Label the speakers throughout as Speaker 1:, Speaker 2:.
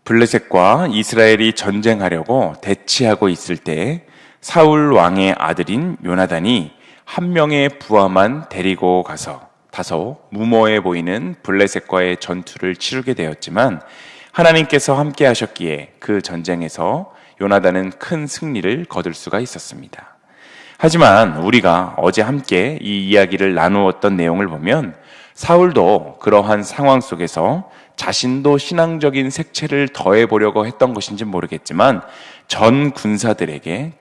Speaker 1: 블레셋과 이스라엘이 전쟁하려고 대치하고 있을 때 사울 왕의 아들인 요나단이 한 명의 부하만 데리고 가서 다소 무모해 보이는 블레셋과의 전투를 치르게 되었지만 하나님께서 함께 하셨기에 그 전쟁에서 요나단은 큰 승리를 거둘 수가 있었습니다. 하지만 우리가 어제 함께 이 이야기를 나누었던 내용을 보면 사울도 그러한 상황 속에서 자신도 신앙적인 색채를 더해보려고 했던 것인지 모르겠지만 전 군사들에게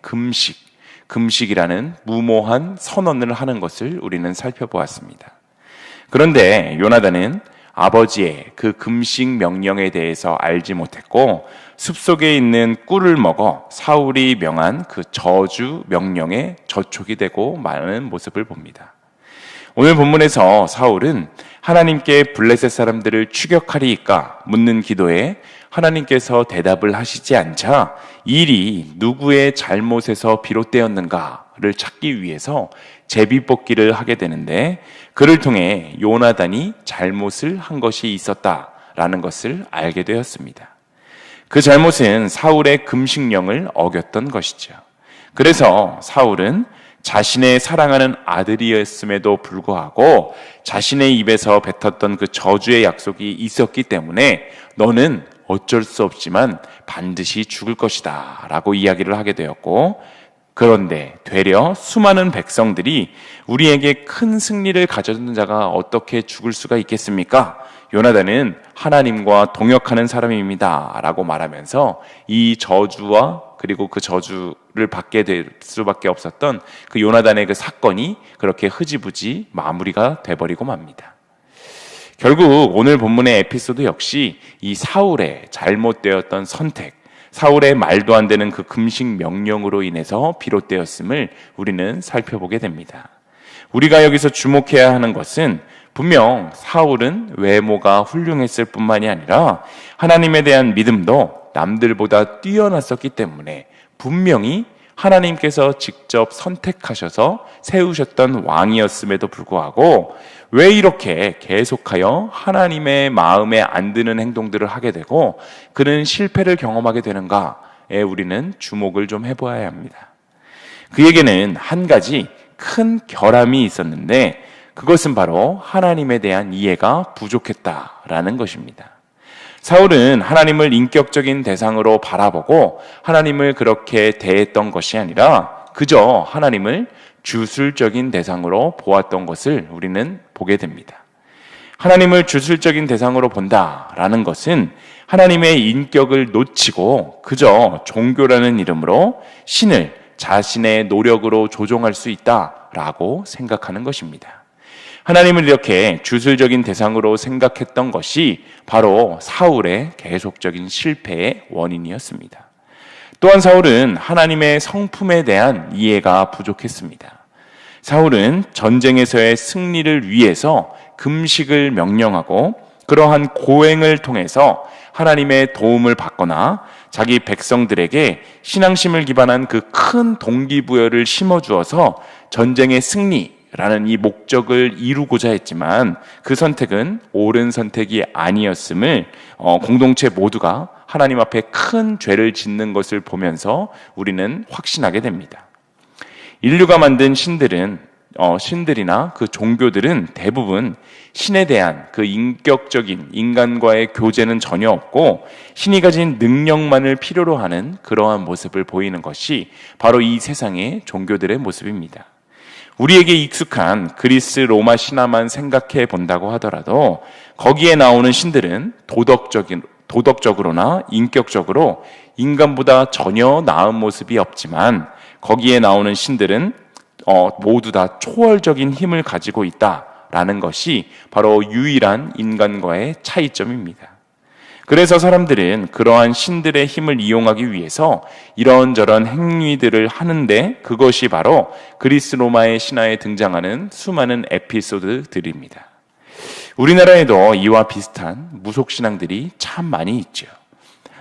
Speaker 1: 금식이라는 무모한 선언을 하는 것을 우리는 살펴보았습니다. 그런데 요나단은 아버지의 그 금식 명령에 대해서 알지 못했고 숲속에 있는 꿀을 먹어 사울이 명한 그 저주 명령에 저촉이 되고 마는 모습을 봅니다. 오늘 본문에서 사울은 하나님께 블레셋 사람들을 추격하리이까 묻는 기도에 하나님께서 대답을 하시지 않자 일이 누구의 잘못에서 비롯되었는가를 찾기 위해서 제비뽑기를 하게 되는데 그를 통해 요나단이 잘못을 한 것이 있었다라는 것을 알게 되었습니다. 그 잘못은 사울의 금식령을 어겼던 것이죠. 그래서 사울은 자신의 사랑하는 아들이었음에도 불구하고 자신의 입에서 뱉었던 그 저주의 약속이 있었기 때문에 너는 어쩔 수 없지만 반드시 죽을 것이다 라고 이야기를 하게 되었고, 그런데 되려 수많은 백성들이 우리에게 큰 승리를 가져준 자가 어떻게 죽을 수가 있겠습니까? 요나단은 하나님과 동역하는 사람입니다 라고 말하면서 이 저주와 그리고 그 저주를 받게 될 수밖에 없었던 그 요나단의 그 사건이 그렇게 흐지부지 마무리가 돼버리고 맙니다. 결국 오늘 본문의 에피소드 역시 이 사울의 잘못되었던 선택, 사울의 말도 안 되는 그 금식 명령으로 인해서 비롯되었음을 우리는 살펴보게 됩니다. 우리가 여기서 주목해야 하는 것은 분명 사울은 외모가 훌륭했을 뿐만이 아니라 하나님에 대한 믿음도 남들보다 뛰어났었기 때문에 분명히 하나님께서 직접 선택하셔서 세우셨던 왕이었음에도 불구하고 왜 이렇게 계속하여 하나님의 마음에 안 드는 행동들을 하게 되고 그는 실패를 경험하게 되는가에 우리는 주목을 좀 해보아야 합니다. 그에게는 한 가지 큰 결함이 있었는데 그것은 바로 하나님에 대한 이해가 부족했다라는 것입니다. 사울은 하나님을 인격적인 대상으로 바라보고 하나님을 그렇게 대했던 것이 아니라 그저 하나님을 주술적인 대상으로 보았던 것을 우리는 보게 됩니다. 하나님을 주술적인 대상으로 본다라는 것은 하나님의 인격을 놓치고 그저 종교라는 이름으로 신을 자신의 노력으로 조종할 수 있다라고 생각하는 것입니다. 하나님을 이렇게 주술적인 대상으로 생각했던 것이 바로 사울의 계속적인 실패의 원인이었습니다. 또한 사울은 하나님의 성품에 대한 이해가 부족했습니다. 사울은 전쟁에서의 승리를 위해서 금식을 명령하고 그러한 고행을 통해서 하나님의 도움을 받거나 자기 백성들에게 신앙심을 기반한 그 큰 동기부여를 심어주어서 전쟁의 승리라는 이 목적을 이루고자 했지만 그 선택은 옳은 선택이 아니었음을 공동체 모두가 하나님 앞에 큰 죄를 짓는 것을 보면서 우리는 확신하게 됩니다. 인류가 만든 신들이나 그 종교들은 대부분 신에 대한 그 인격적인 인간과의 교제는 전혀 없고 신이 가진 능력만을 필요로 하는 그러한 모습을 보이는 것이 바로 이 세상의 종교들의 모습입니다. 우리에게 익숙한 그리스 로마 신화만 생각해 본다고 하더라도 거기에 나오는 신들은 도덕적으로나 인격적으로 인간보다 전혀 나은 모습이 없지만 거기에 나오는 신들은 모두 다 초월적인 힘을 가지고 있다라는 것이 바로 유일한 인간과의 차이점입니다. 그래서 사람들은 그러한 신들의 힘을 이용하기 위해서 이런저런 행위들을 하는데 그것이 바로 그리스 로마의 신화에 등장하는 수많은 에피소드들입니다. 우리나라에도 이와 비슷한 무속신앙들이 참 많이 있죠.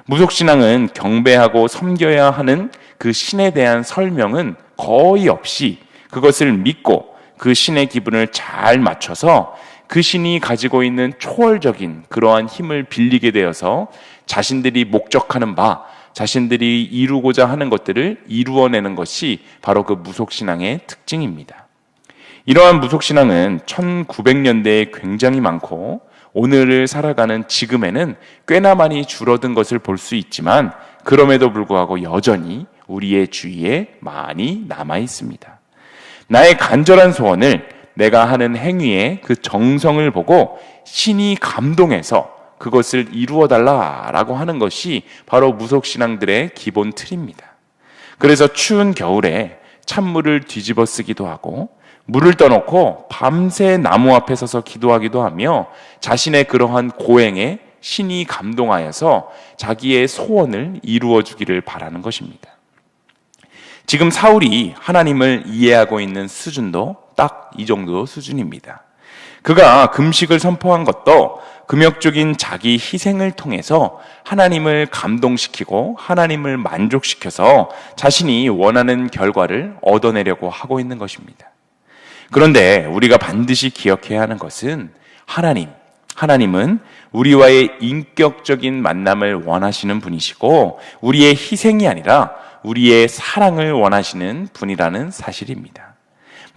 Speaker 1: 무속신앙은 경배하고 섬겨야 하는 그 신에 대한 설명은 거의 없이 그것을 믿고 그 신의 기분을 잘 맞춰서 그 신이 가지고 있는 초월적인 그러한 힘을 빌리게 되어서 자신들이 목적하는 바, 자신들이 이루고자 하는 것들을 이루어내는 것이 바로 그 무속신앙의 특징입니다. 이러한 무속신앙은 1900년대에 굉장히 많고 오늘을 살아가는 지금에는 꽤나 많이 줄어든 것을 볼 수 있지만 그럼에도 불구하고 여전히 우리의 주위에 많이 남아 있습니다. 나의 간절한 소원을 내가 하는 행위의 그 정성을 보고 신이 감동해서 그것을 이루어달라라고 하는 것이 바로 무속신앙들의 기본 틀입니다. 그래서 추운 겨울에 찬물을 뒤집어 쓰기도 하고 물을 떠놓고 밤새 나무 앞에 서서 기도하기도 하며 자신의 그러한 고행에 신이 감동하여서 자기의 소원을 이루어 주기를 바라는 것입니다. 지금 사울이 하나님을 이해하고 있는 수준도 딱 이 정도 수준입니다. 그가 금식을 선포한 것도 금욕적인 자기 희생을 통해서 하나님을 감동시키고 하나님을 만족시켜서 자신이 원하는 결과를 얻어내려고 하고 있는 것입니다. 그런데 우리가 반드시 기억해야 하는 것은 하나님은 우리와의 인격적인 만남을 원하시는 분이시고 우리의 희생이 아니라 우리의 사랑을 원하시는 분이라는 사실입니다.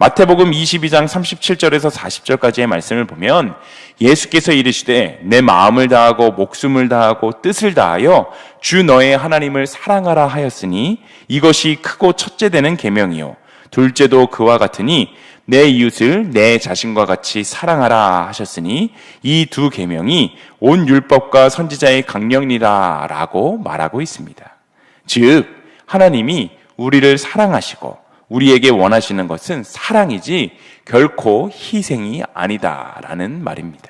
Speaker 1: 마태복음 22장 37절에서 40절까지의 말씀을 보면 예수께서 이르시되 내 마음을 다하고 목숨을 다하고 뜻을 다하여 주 너의 하나님을 사랑하라 하였으니 이것이 크고 첫째 되는 계명이요 둘째도 그와 같으니 내 이웃을 내 자신과 같이 사랑하라 하셨으니 이 두 계명이 온 율법과 선지자의 강령이라 라고 말하고 있습니다. 즉 하나님이 우리를 사랑하시고 우리에게 원하시는 것은 사랑이지 결코 희생이 아니다라는 말입니다.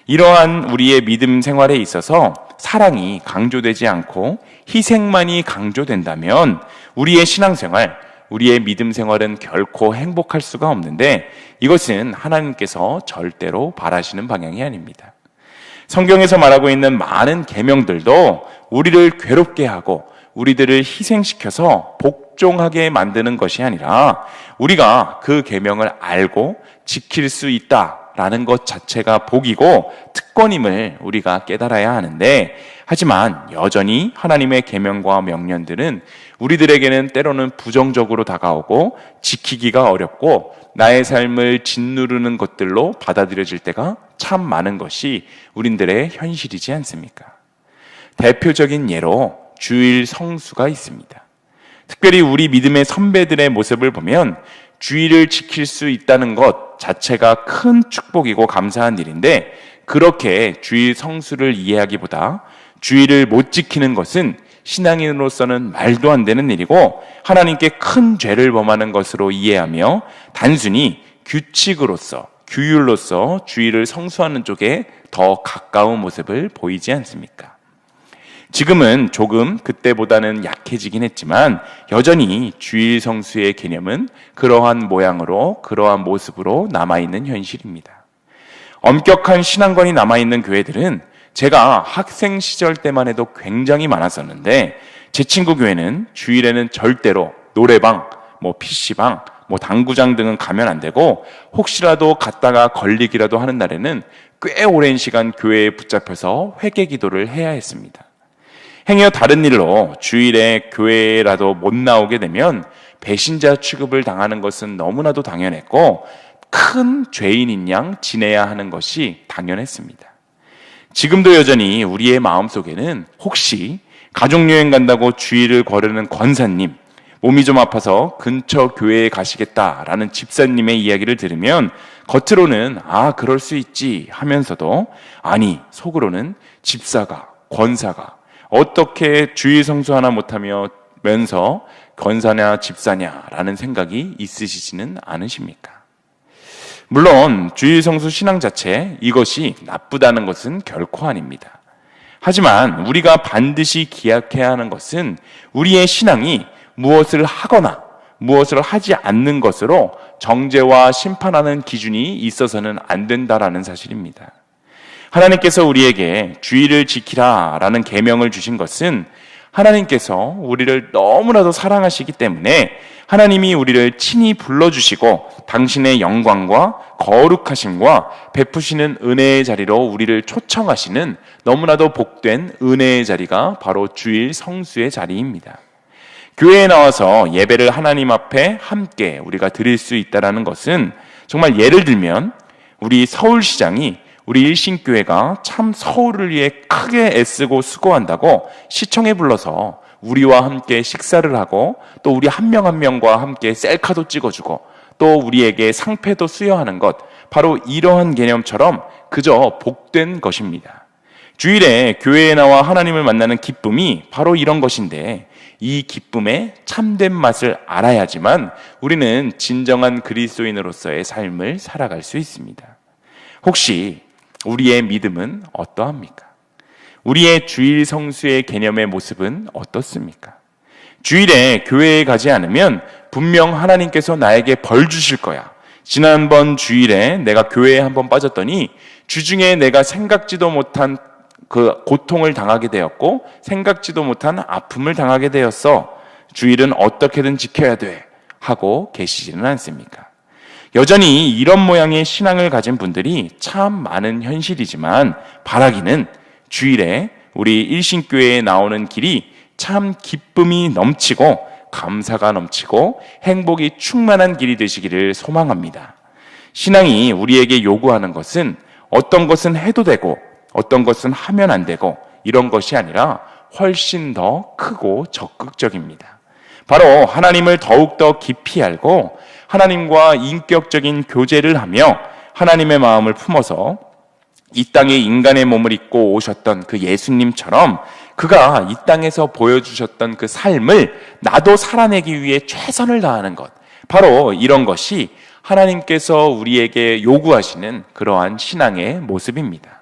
Speaker 1: 이러한 우리의 믿음 생활에 있어서 사랑이 강조되지 않고 희생만이 강조된다면 우리의 신앙생활, 우리의 믿음 생활은 결코 행복할 수가 없는데 이것은 하나님께서 절대로 바라시는 방향이 아닙니다. 성경에서 말하고 있는 많은 계명들도 우리를 괴롭게 하고 우리들을 희생시켜서 복종하게 만드는 것이 아니라 우리가 그 계명을 알고 지킬 수 있다라는 것 자체가 복이고 특권임을 우리가 깨달아야 하는데 하지만 여전히 하나님의 계명과 명령들은 우리들에게는 때로는 부정적으로 다가오고 지키기가 어렵고 나의 삶을 짓누르는 것들로 받아들여질 때가 참 많은 것이 우리들의 현실이지 않습니까? 대표적인 예로 주일 성수가 있습니다. 특별히 우리 믿음의 선배들의 모습을 보면 주일을 지킬 수 있다는 것 자체가 큰 축복이고 감사한 일인데 그렇게 주일 성수를 이해하기보다 주일을 못 지키는 것은 신앙인으로서는 말도 안 되는 일이고 하나님께 큰 죄를 범하는 것으로 이해하며 단순히 규칙으로서 규율로서 주일을 성수하는 쪽에 더 가까운 모습을 보이지 않습니까? 지금은 조금 그때보다는 약해지긴 했지만 여전히 주일 성수의 개념은 그러한 모양으로 그러한 모습으로 남아있는 현실입니다. 엄격한 신앙관이 남아있는 교회들은 제가 학생 시절 때만 해도 굉장히 많았었는데 제 친구 교회는 주일에는 절대로 노래방, PC방, 당구장 등은 가면 안 되고 혹시라도 갔다가 걸리기라도 하는 날에는 꽤 오랜 시간 교회에 붙잡혀서 회개 기도를 해야 했습니다. 행여 다른 일로 주일에 교회라도 못 나오게 되면 배신자 취급을 당하는 것은 너무나도 당연했고 큰 죄인인 양 지내야 하는 것이 당연했습니다. 지금도 여전히 우리의 마음속에는 혹시 가족여행 간다고 주일을 거르는 권사님, 몸이 좀 아파서 근처 교회에 가시겠다라는 집사님의 이야기를 들으면 겉으로는 그럴 수 있지 하면서도 아니 속으로는 집사가, 권사가 어떻게 주일 성수 하나 못하면서 권사냐 집사냐라는 생각이 있으시지는 않으십니까? 물론 주일 성수 신앙 자체 이것이 나쁘다는 것은 결코 아닙니다. 하지만 우리가 반드시 기억해야 하는 것은 우리의 신앙이 무엇을 하거나 무엇을 하지 않는 것으로 정죄와 심판하는 기준이 있어서는 안 된다라는 사실입니다. 하나님께서 우리에게 주일을 지키라라는 계명을 주신 것은 하나님께서 우리를 너무나도 사랑하시기 때문에 하나님이 우리를 친히 불러주시고 당신의 영광과 거룩하심과 베푸시는 은혜의 자리로 우리를 초청하시는 너무나도 복된 은혜의 자리가 바로 주일 성수의 자리입니다. 교회에 나와서 예배를 하나님 앞에 함께 우리가 드릴 수 있다는 것은 정말 예를 들면 우리 서울시장이 우리 일신교회가 참 서울을 위해 크게 애쓰고 수고한다고 시청에 불러서 우리와 함께 식사를 하고 또 우리 한 명 한 명과 함께 셀카도 찍어주고 또 우리에게 상패도 수여하는 것, 바로 이러한 개념처럼 그저 복된 것입니다. 주일에 교회에 나와 하나님을 만나는 기쁨이 바로 이런 것인데 이 기쁨의 참된 맛을 알아야지만 우리는 진정한 그리스도인으로서의 삶을 살아갈 수 있습니다. 혹시 우리의 믿음은 어떠합니까? 우리의 주일 성수의 개념의 모습은 어떻습니까? 주일에 교회에 가지 않으면 분명 하나님께서 나에게 벌 주실 거야. 지난번 주일에 내가 교회에 한번 빠졌더니 주중에 내가 생각지도 못한 그 고통을 당하게 되었고 생각지도 못한 아픔을 당하게 되었어. 주일은 어떻게든 지켜야 돼 하고 계시지는 않습니까? 여전히 이런 모양의 신앙을 가진 분들이 참 많은 현실이지만 바라기는 주일에 우리 일신교회에 나오는 길이 참 기쁨이 넘치고 감사가 넘치고 행복이 충만한 길이 되시기를 소망합니다. 신앙이 우리에게 요구하는 것은 어떤 것은 해도 되고 어떤 것은 하면 안 되고 이런 것이 아니라 훨씬 더 크고 적극적입니다. 바로 하나님을 더욱더 깊이 알고 하나님과 인격적인 교제를 하며 하나님의 마음을 품어서 이 땅에 인간의 몸을 입고 오셨던 그 예수님처럼 그가 이 땅에서 보여주셨던 그 삶을 나도 살아내기 위해 최선을 다하는 것, 바로 이런 것이 하나님께서 우리에게 요구하시는 그러한 신앙의 모습입니다.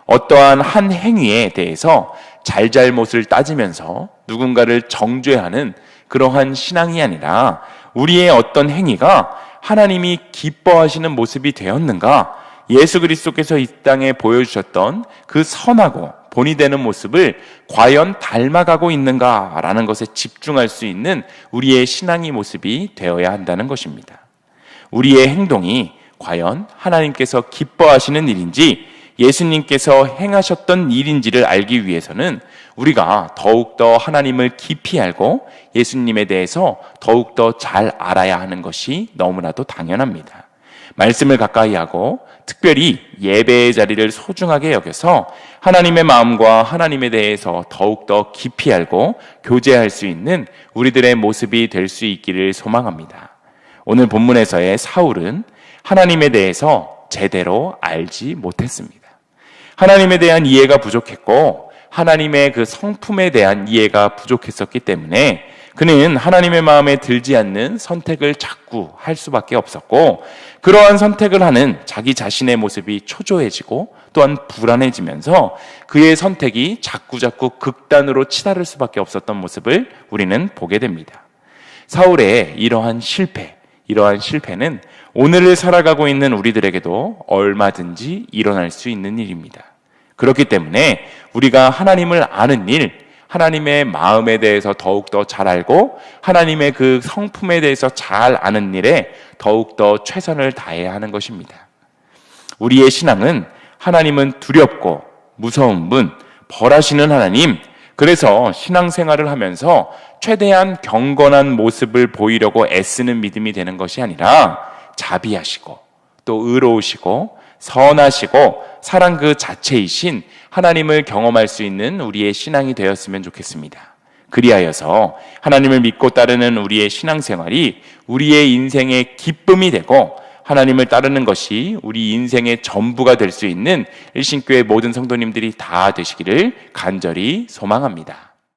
Speaker 1: 어떠한 한 행위에 대해서 잘잘못을 따지면서 누군가를 정죄하는 그러한 신앙이 아니라 우리의 어떤 행위가 하나님이 기뻐하시는 모습이 되었는가, 예수 그리스도께서 이 땅에 보여주셨던 그 선하고 본이 되는 모습을 과연 닮아가고 있는가라는 것에 집중할 수 있는 우리의 신앙의 모습이 되어야 한다는 것입니다. 우리의 행동이 과연 하나님께서 기뻐하시는 일인지 예수님께서 행하셨던 일인지를 알기 위해서는 우리가 더욱더 하나님을 깊이 알고 예수님에 대해서 더욱더 잘 알아야 하는 것이 너무나도 당연합니다. 말씀을 가까이 하고 특별히 예배의 자리를 소중하게 여겨서 하나님의 마음과 하나님에 대해서 더욱더 깊이 알고 교제할 수 있는 우리들의 모습이 될 수 있기를 소망합니다. 오늘 본문에서의 사울은 하나님에 대해서 제대로 알지 못했습니다. 하나님에 대한 이해가 부족했고 하나님의 그 성품에 대한 이해가 부족했었기 때문에 그는 하나님의 마음에 들지 않는 선택을 자꾸 할 수밖에 없었고 그러한 선택을 하는 자기 자신의 모습이 초조해지고 또한 불안해지면서 그의 선택이 자꾸자꾸 극단으로 치달을 수밖에 없었던 모습을 우리는 보게 됩니다. 사울의 이러한 실패는 오늘을 살아가고 있는 우리들에게도 얼마든지 일어날 수 있는 일입니다. 그렇기 때문에 우리가 하나님을 아는 일, 하나님의 마음에 대해서 더욱더 잘 알고 하나님의 그 성품에 대해서 잘 아는 일에 더욱더 최선을 다해야 하는 것입니다. 우리의 신앙은 하나님은 두렵고 무서운 분, 벌하시는 하나님, 그래서 신앙생활을 하면서 최대한 경건한 모습을 보이려고 애쓰는 믿음이 되는 것이 아니라 자비하시고 또 의로우시고 선하시고 사랑 그 자체이신 하나님을 경험할 수 있는 우리의 신앙이 되었으면 좋겠습니다. 그리하여서 하나님을 믿고 따르는 우리의 신앙생활이 우리의 인생의 기쁨이 되고 하나님을 따르는 것이 우리 인생의 전부가 될 수 있는 일신교회 모든 성도님들이 다 되시기를 간절히 소망합니다.